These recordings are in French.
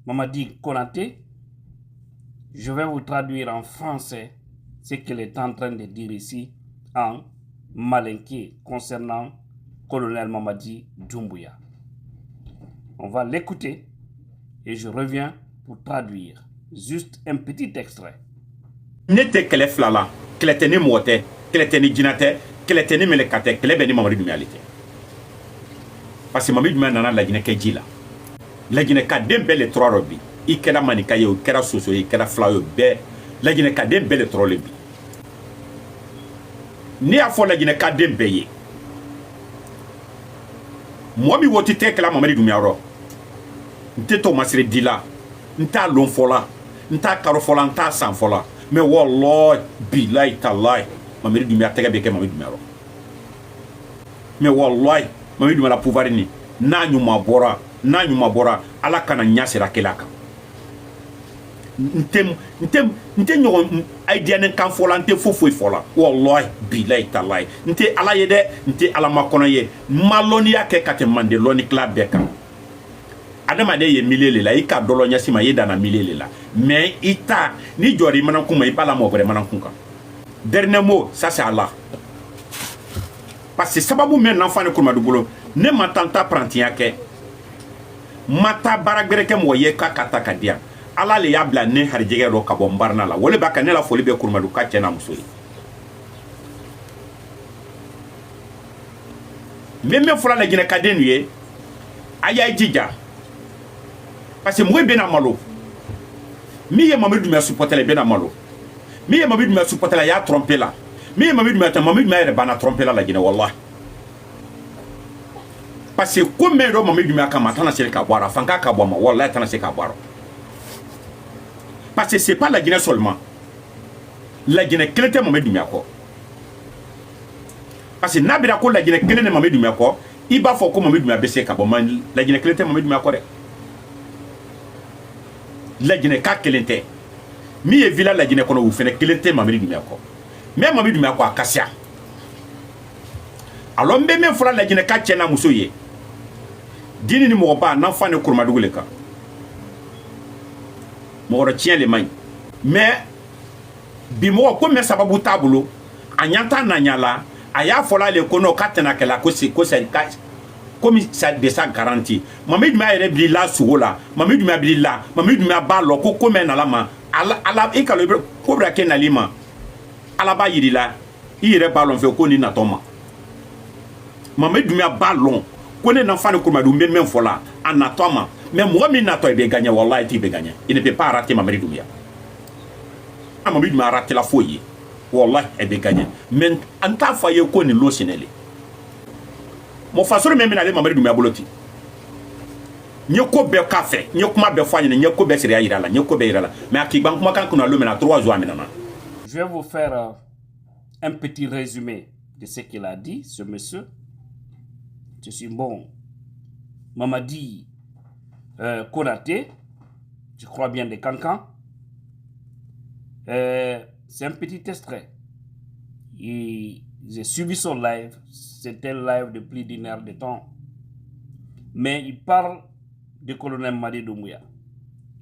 Mamadi Konaté, je vais vous traduire en français ce qu'il est en train de dire ici en malinké concernant colonel Mamadi Doumbouya. On va l'écouter et je reviens pour traduire juste un petit extrait. N'était que les flala, que les tenus moté, que les tenus djinate, que les tenus melekate, que les bénis Mamadi Doumbouya. Parce que Mamadi Doumbouya nana la Guinée Kedjila. La Guinée Kadem belle trois robi. I kera manika ye, kera soso ye, kera flayo be. La Guinée Kadem belle trois robi. Ni a fo la Guinée Kadem beye. Moi mi woti te kela Mamadi Doumbouya ro. Nte to masire dila. Nta lon fola. Nta karo fola, nta san fola. Mais wallah billahi tallahi Mamadi Doumbouya tega beke Mamadi Doumbouya ro. Mais wallahi Mamadi Doumbouya la pouvoir ni na nyuma bora ala kana nyasira kelaka. Ntem nyogon idea nen kan fola nte fofo fola wallahi billahi tallahi nte ala yede nte ala makono ye maloni yake kate mande loni club beka adama de ye milele la ika dolo nyasima ye dana milele la mais ita ni jori manan kuma ibala mo bre manan kunka dernier mot ça c'est Allah parce que sababu men n'enfant ne kuma dubulo ne matanta prantiya ke mata baragbere ke mo ye ka kata kadia ala le yabla ne harjege ro ka bombarna la wole baka ne la foli be kurma du ka cena musori meme fula la gina kadenu ye aya jija parce que moi bena malo mi ye Mamadi Doumbouya supporter bena malo mi ye Mamadi Doumbouya supporter ya tromper la mi ye Mamadi Doumbouya bana tromper la gina wallah parce que comme ro Mamadi Doumbouya kama tana sel ka boira fanka ka boma wallahi tana sel ka boira parce que c'est pas la Guinée seulement la Guinée kelete Mamadi Doumbouya ko parce que nabira ko la Guinée kelene Mamadi Doumbouya ko iba fo ko Mamadi Doumbouya bese ka boma la Guinée kelete Mamadi Doumbouya ko de la Guinée ka kelente mi ye villa la Guinée kono ou fene kelente Mamadi Doumbouya ko mais Mamadi Doumbouya ko akasia alors même fula la Guinée ka cena muso ye dini ni mo ba nan fa ne kurma dugule ka mo ro tien le man mais bi mo ko me sababu tabulo anyanta na nyala aya fola le kono katena kala ko si ko sa ka comme ça de sa garantie Mamadi Doumbouya ere bi la sugola Mamadi Doumbouya bi la Mamadi Doumbouya ba lo ko ko men na la ma ala e ka le ko bra ken na lima ala ba yiri la ire ba lo fe ko ni na toma Mamadi Doumbouya ballon connaît l'enfant de Kurma Doumbouya même fola en attendant mais moi mi nato be gagner wallahi ti be gagner il ne peut pas rater Mamadi Doumbouya Mamadi Doumbouya rater la foyer wallahi e be gagner mais en ta foyer ko ni lo sinele mo fasoro même na le Mamadi Doumbouya boloti nyeko be café nyekuma be fanya nyeko be sere ayira la nyeko be ira la mais akigban kuma kan kuna lo mena 3 joursamenana. Je vais vous faire un petit résumé de ce qu'il a dit ce monsieur. Je suis bon. Mamadi Konaté, je crois bien de Cancan. C'est un petit extrait. J'ai suivi son live. C'était un live de plus d'une heure de temps. Mais il parle de colonel Mamadi Doumbouya.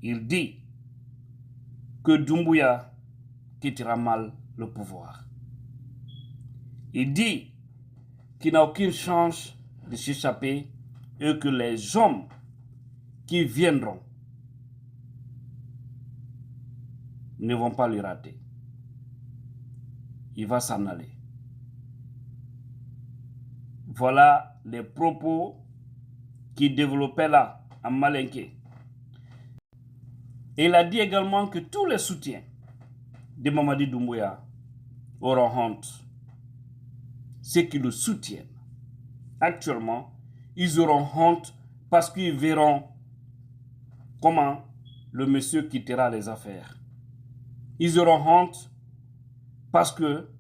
Il dit que Doumbouya quittera mal le pouvoir. Il dit qu'il n'a aucune chance de s'échapper et que les hommes qui viendront ne vont pas lui rater. Il va s'en aller. Voilà les propos qu'il développait là, en malinké. Et il a dit également que tous les soutiens de Mamadi Doumbouya auront honte. Ceux qui le soutiennent actuellement, ils auront honte parce qu'ils verront comment le monsieur quittera les affaires. Ils auront honte parce que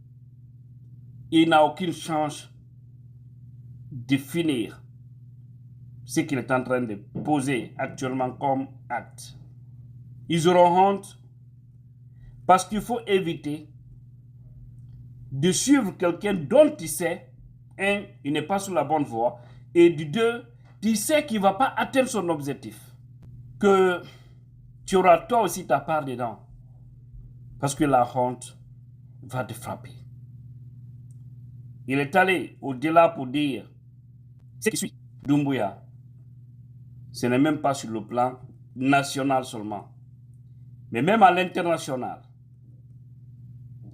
il n'a aucune chance de finir ce qu'il est en train de poser actuellement comme acte. Ils auront honte parce qu'il faut éviter de suivre quelqu'un dont tu sais, un, il n'est pas sur la bonne voie, et du deux, tu sais qu'il ne va pas atteindre son objectif. Que tu auras toi aussi ta part dedans. Parce que la honte va te frapper. Il est allé au-delà pour dire ce qui suit Doumbouya. Ce n'est même pas sur le plan national seulement, mais même à l'international.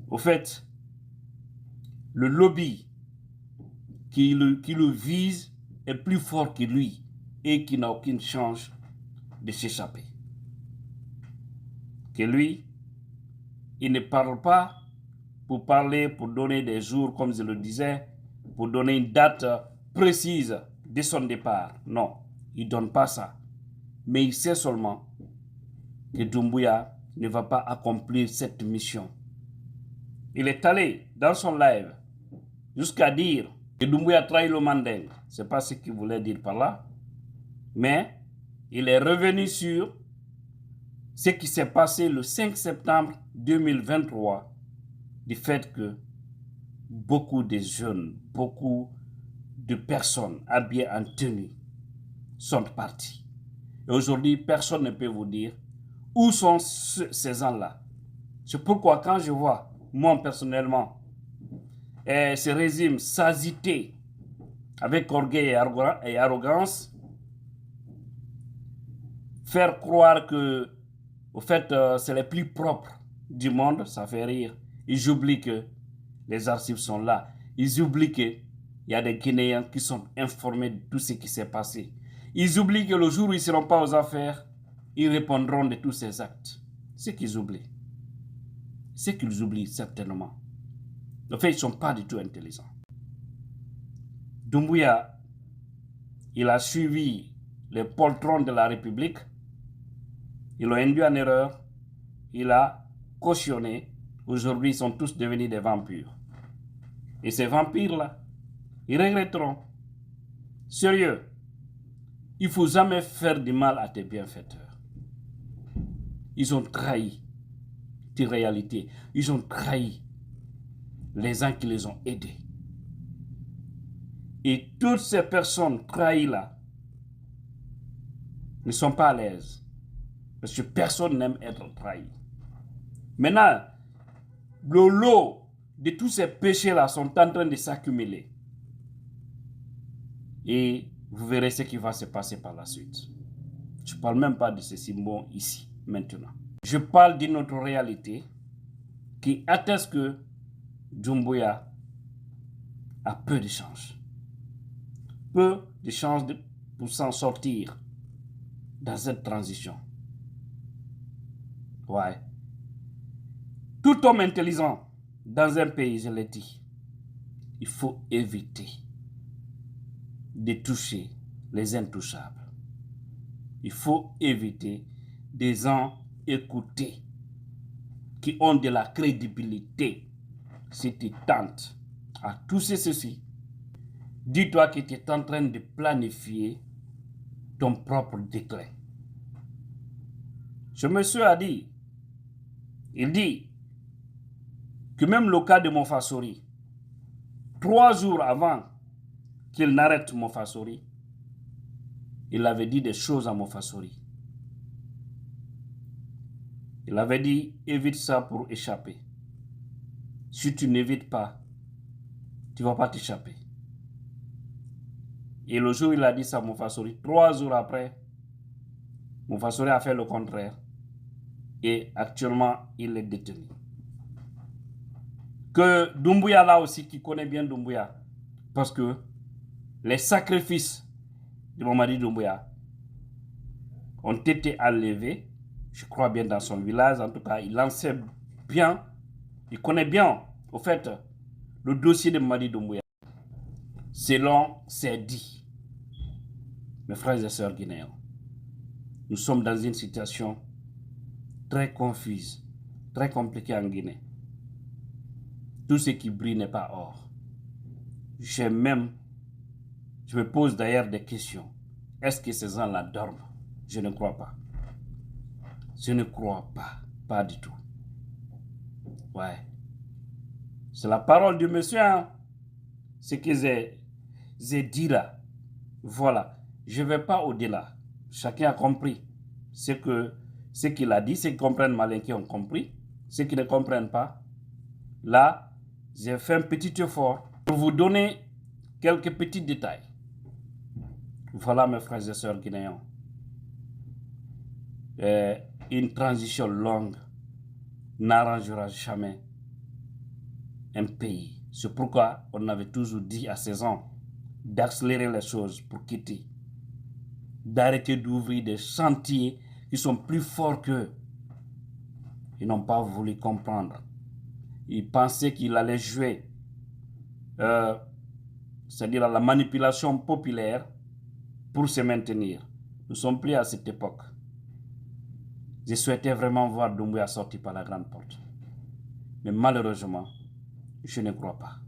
Au fait, le lobby qui le vise est plus fort que lui et qui n'a aucune chance de s'échapper. Que lui, il ne parle pas pour parler, pour donner des jours, comme je le disais, pour donner une date précise de son départ. Non, il ne donne pas ça. Mais il sait seulement que Doumbouya ne va pas accomplir cette mission. Il est allé dans son live jusqu'à dire que Doumbouya trahit le Manding. Ce n'est pas ce qu'il voulait dire par là. Mais il est revenu sur ce qui s'est passé le 5 septembre 2023, du fait que beaucoup de jeunes, beaucoup de personnes habillées en tenue sont partis. Et aujourd'hui, personne ne peut vous dire où sont ces gens-là. C'est pourquoi quand je vois, moi personnellement, ce régime s'agiter avec orgueil et arrogance, faire croire que, au fait, c'est les plus propres du monde, ça fait rire. Ils oublient que les archives sont là. Ils oublient qu'il y a des Guinéens qui sont informés de tout ce qui s'est passé. Ils oublient que le jour où ils ne seront pas aux affaires, ils répondront de tous ces actes. C'est ce qu'ils oublient. C'est ce qu'ils oublient certainement. En fait, ils ne sont pas du tout intelligents. Doumbouya, il a suivi les poltrons de la République. Ils l'ont induit en erreur. Il a cautionné. Aujourd'hui, ils sont tous devenus des vampires. Et ces vampires-là, ils regretteront. Sérieux, il ne faut jamais faire du mal à tes bienfaiteurs. Ils ont trahi tes réalités. Ils ont trahi les gens qui les ont aidés. Et toutes ces personnes trahies-là ne sont pas à l'aise. Parce que personne n'aime être trahi. Maintenant, le lot de tous ces péchés-là sont en train de s'accumuler. Et vous verrez ce qui va se passer par la suite. Je ne parle même pas de ces symboles ici, maintenant. Je parle d'une autre réalité qui atteste que Doumbouya a peu de chance. Peu de chance pour s'en sortir dans cette transition. Ouais. Tout homme intelligent dans un pays, je l'ai dit, il faut éviter de toucher les intouchables. Il faut éviter des gens écoutés qui ont de la crédibilité. Si tu tentes à toucher ceci, dis-toi que tu es en train de planifier ton propre déclin. Ce monsieur a dit, il dit que même le cas de Mofassori, 3 jours avant qu'il n'arrête Mofassori, il avait dit des choses à Mofassori. Il avait dit, évite ça pour échapper. Si tu n'évites pas, tu ne vas pas t'échapper. Et le jour où il a dit ça à Mofassori, 3 jours après, Mofassori a fait le contraire. Et actuellement, il est détenu. Que Doumbouya là aussi, qui connaît bien Doumbouya, parce que les sacrifices de Mamadi Doumbouya ont été enlevés, je crois bien dans son village, en tout cas, il en sait bien, il connaît bien, au fait, le dossier de Mamadi Doumbouya, selon ses dits. Mes frères et sœurs guinéens, nous sommes dans une situation très confuse, très compliquée en Guinée. Tout ce qui brille n'est pas or. Je me pose d'ailleurs des questions. Est-ce que ces gens-là dorment? Je ne crois pas. Je ne crois pas. Pas du tout. Ouais. C'est la parole du monsieur. Hein? Ce que j'ai dit là. Voilà. Je ne vais pas au-delà. Chacun a compris ce que Ce qu'il a dit, ceux qui comprennent Malinké ont compris. Ceux qui ne comprennent pas, là, j'ai fait un petit effort pour vous donner quelques petits détails. Voilà, mes frères et sœurs guinéens. Une transition longue n'arrangera jamais un pays. C'est pourquoi on avait toujours dit à 16 ans d'accélérer les choses pour quitter, d'arrêter d'ouvrir des chantiers qui sont plus forts qu'eux. Ils n'ont pas voulu comprendre. Ils pensaient qu'il allait jouer, c'est-à-dire à la manipulation populaire pour se maintenir. Nous ne sommes plus à cette époque. Je souhaitais vraiment voir Doumbouya sortir par la grande porte. Mais malheureusement, je ne crois pas.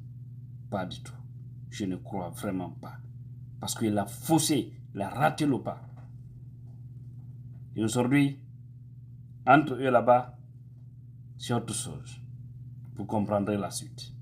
Pas du tout. Je ne crois vraiment pas. Parce qu'il a faussé, il a raté le pas. Et aujourd'hui, entre eux là-bas, c'est autre chose. Vous comprendrez la suite.